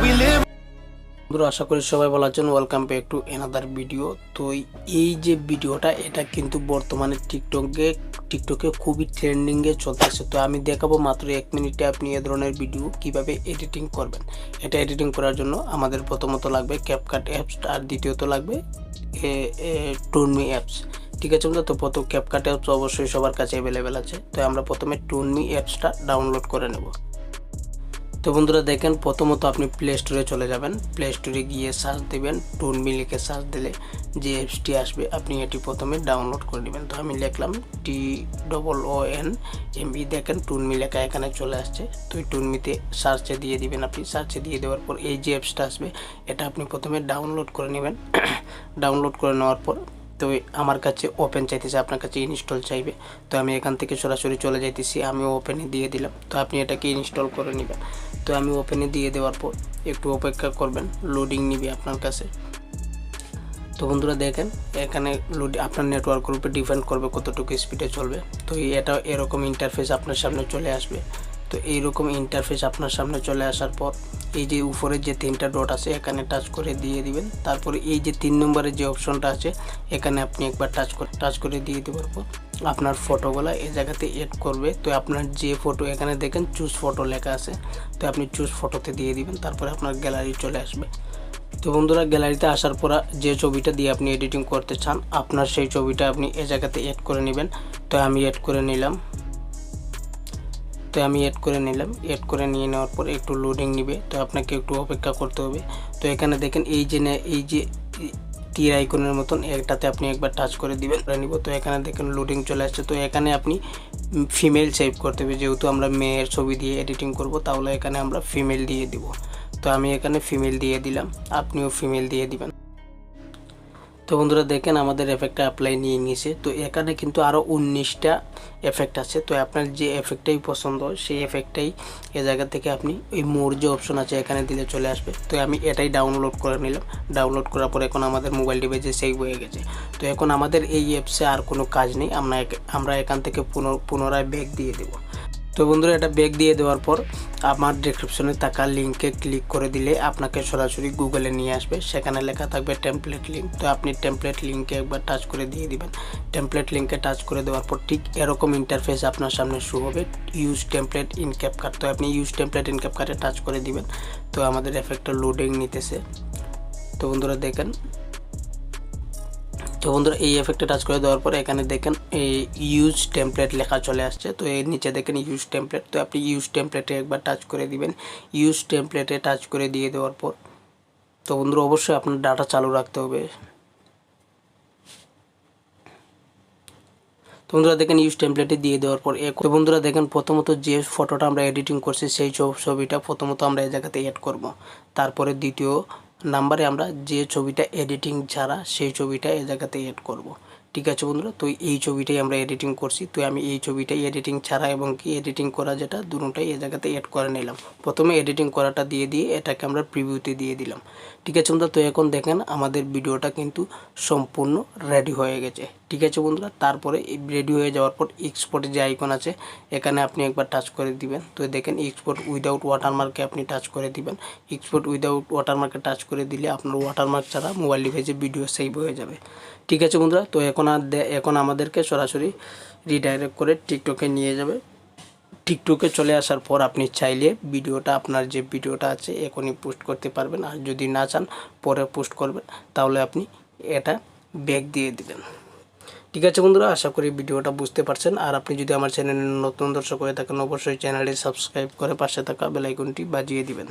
বন্ধুরা আশা করি সবাই ভালো আছেন। Welcome back to another video. তো এই যে ভিডিওটা এটা কিন্তু বর্তমানে টিকটকে খুবই ট্রেন্ডিংয়ে চলতেছে। তো আমি দেখাবো মাত্র 1 মিনিটে আপনি এ ধরনের ভিডিও কিভাবে এডিটিং করবেন। এটা এডিটিং করার জন্য আমাদের প্রথমত লাগবে ক্যাপকাট অ্যাপস, আর দ্বিতীয়ত লাগবে টুনমি অ্যাপস। ঠিক আছে বন্ধুরা, তো প্রথম ক্যাপকাট অ্যাপস অবশ্যই সবার কাছে অ্যাভেলেবেল আছে। তো আমরা প্রথমে টুনমি অ্যাপসটা ডাউনলোড করে নেব। তো বন্ধুরা দেখেন, প্রথমত আপনি প্লে স্টোরে চলে যাবেন। প্লে স্টোরে গিয়ে সার্চ দেবেন, টুনমি লিখে সার্চ দিলে যে অ্যাপসটি আসবে আপনি এটি প্রথমে ডাউনলোড করে নেবেন। তো আমি লিখলাম TOONME, দেখেন টুনমি লেখা এখানে চলে আসছে। তো এই টুনমিতে সার্চে দিয়ে দিবেন। আপনি সার্চে দিয়ে দেওয়ার পর এই যে অ্যাপসটা আসবে এটা আপনি প্রথমে ডাউনলোড করে নেবেন। ডাউনলোড করে নেওয়ার পর তো আমার কাছে ওপেন চাইতেছে, আপনার কাছে ইনস্টল চাইবে। তো আমি এখান থেকে সরাসরি চলে যাইতেছি, আমি ওপেনে দিয়ে দিলাম। তো আপনি এটাকে ইনস্টল করে নেবেন। তো আমি ওপেনে দিয়ে দেওয়ার পর একটু অপেক্ষা করবেন, লোডিং নিবে আপনার কাছে। তো বন্ধুরা দেখেন এখানে আপনার নেটওয়ার্কের উপর ডিপেন্ড করবে কতটুকু স্পিডে চলবে। তো এটা এরকম ইন্টারফেস আপনার সামনে চলে আসবে। তো এইরকম ইন্টারফেস আপনার সামনে চলে আসার পর এই যে উপরে যে 3টা ডট আছে এখানে টাচ করে দিয়ে দিবেন। তারপরে এই যে 3 নম্বরের যে অপশনটা আছে এখানে আপনি একবার টাচ করে দিয়ে দেওয়ার পর আপনার ফটোগুলো এই জায়গাতে এড করবে। তো আপনার যে ফটো এখানে দেখেন চুজ ফটো লেখা আছে, তো আপনি চুজ ফটোতে দিয়ে দিবেন। তারপরে আপনার গ্যালারি চলে আসবে। তো বন্ধুরা গ্যালারিতে আসার পর যে ছবিটা দিয়ে আপনি এডিটিং করতে চান আপনার সেই ছবিটা আপনি এই জায়গাতে এড করে নেবেন। তো আমি এড করে নিলাম। এড করে নিয়ে নেওয়ার পর একটু লোডিং নেবে। তো আপনাকে একটু অপেক্ষা করতে হবে। তো এখানে দেখেন এই যে তীর আইকনের মতন এটাতে আপনি একবার টাচ করে দিবেন নিব। তো এখানে দেখেন লোডিং চলে আসছে। তো এখানে আপনি ফিমেল সেভ করতে হবে, যেহেতু আমরা মেয়ের ছবি দিয়ে এডিটিং করব তাহলে এখানে আমরা ফিমেল দিয়ে দিব। তো আমি এখানে ফিমেল দিয়ে দিলাম, আপনিও ফিমেল দিয়ে দিবেন। তো বন্ধুরা দেখেন আমাদের এফেক্টটা অ্যাপ্লাই নিয়ে নিয়েছে। তো এখানে কিন্তু আরও 19টা এফেক্ট আছে। তো আপনার যে এফেক্টটাই পছন্দ সেই এফেক্টটাই এ জায়গা থেকে আপনি ওই মোর যে অপশন আছে এখানে দিলে চলে আসবে। তো আমি এটাই ডাউনলোড করে নিলাম। ডাউনলোড করার পর এখন আমাদের মোবাইল ডিভাইসে সেভ হয়ে গেছে। তো এখন আমাদের এই অ্যাপসে আর কোনো কাজ নেই, আমরা এখান থেকে পুনরায় ব্যাক দিয়ে দেব। তো বন্ধুরা এটা ব্যাক দিয়ে দেওয়ার পর আমার ডেসক্রিপশনে থাকা লিঙ্কে ক্লিক করে দিলে আপনাকে সরাসরি গুগলে নিয়ে আসবে। সেখানে লেখা থাকবে টেমপ্লেট লিঙ্ক। তো আপনি টেমপ্লেট লিঙ্কে একবার টাচ করে দিয়ে দিবেন। টেমপ্লেট লিঙ্কে টাচ করে দেওয়ার পর ঠিক এরকম ইন্টারফেস আপনার সামনে শো হবে, ইউজ টেমপ্লেট ইন ক্যাপকাট। তো আপনি ইউজ টেমপ্লেট ইন ক্যাপকাটে টাচ করে দিবেন। তো আমাদের এফেক্টটা লোডিং নিতেছে। তো বন্ধুরা দেখেন, তো বন্ধুরা এই এফেক্টে টাচ করে দেওয়ার পর এখানে দেখেন এই ইউজ টেমপ্লেট লেখা চলে আসছে। তো এর নিচে দেখেন ইউজ টেমপ্লেট। তো আপনি ইউজ টেমপ্লেটে একবার টাচ করে দিবেন। ইউজ টেমপ্লেটে টাচ করে দিয়ে দেওয়ার পর তো বন্ধুরা অবশ্যই আপনার ডাটা চালু রাখতে হবে। তো বন্ধুরা দেখেন ইউজ টেমপ্লেটে দিয়ে দেওয়ার পর তো বন্ধুরা দেখেন প্রথমত যে ফটোটা আমরা এডিটিং করছি সেই ছবিটা প্রথমত আমরা এই জায়গাতে এড করব। তারপরে দ্বিতীয় নাম্বারে আমরা যে ছবিটা এডিটিং ছাড়া সেই ছবিটা এই জায়গাতে এড করব। ঠিক আছে বন্ধুরা, তো এই ছবিটাই আমরা এডিটিং করছি। তো আমি এই ছবিটাই এডিটিং ছাড়া এবং কি এডিটিং করা যেটা দুটোটাই এই জায়গাতে এড করে নিলাম। প্রথমে এডিটিং করাটা দিয়ে এটাকে আমরা প্রিভিউতে দিয়ে দিলাম। ঠিক আছে বন্ধুরা, তো এখন দেখেন আমাদের ভিডিওটা কিন্তু সম্পূর্ণ রেডি হয়ে গেছে। ঠিক আছে বন্ধুরা, তারপরে রেডি হয়ে যাওয়ার পর এক্সপোর্টের যে আইকন আছে এখানে আপনি একবার টাচ করে দিবেন। তো দেখেন এক্সপোর্ট উইদাউট ওয়াটারমার্কে আপনি টাচ করে দিবেন। এক্সপোর্ট উইদাউট ওয়াটারমার্কে টাচ করে দিলে আপনার ওয়াটারমার্ক ছাড়া মোবাইল ডিভাইসে ভিডিও সেভ হয়ে যাবে। ঠিক আছে বন্ধুরা, তো এখন আমাদেরকে সরাসরি রিডাইরেক্ট করে টিকটকে নিয়ে যাবে। টিকটকে চলে আসার পর আপনি চাইলে ভিডিওটা আপনার যে ভিডিওটা আছে এখনই পোস্ট করতে পারবেন, আর যদি না চান পরে পোস্ট করবেন তাহলে আপনি এটা ব্যাক দিয়ে দিবেন। ঠিক আছে বন্ধুরা, আশা করি ভিডিওটা বুঝতে পারছেন। আর আপনি যদি আমার চ্যানেলে নতুন দর্শক হয়ে থাকেন অবশ্যই চ্যানেলটি সাবস্ক্রাইব করে পাশে থাকা বেল আইকনটি বাজিয়ে দিবেন।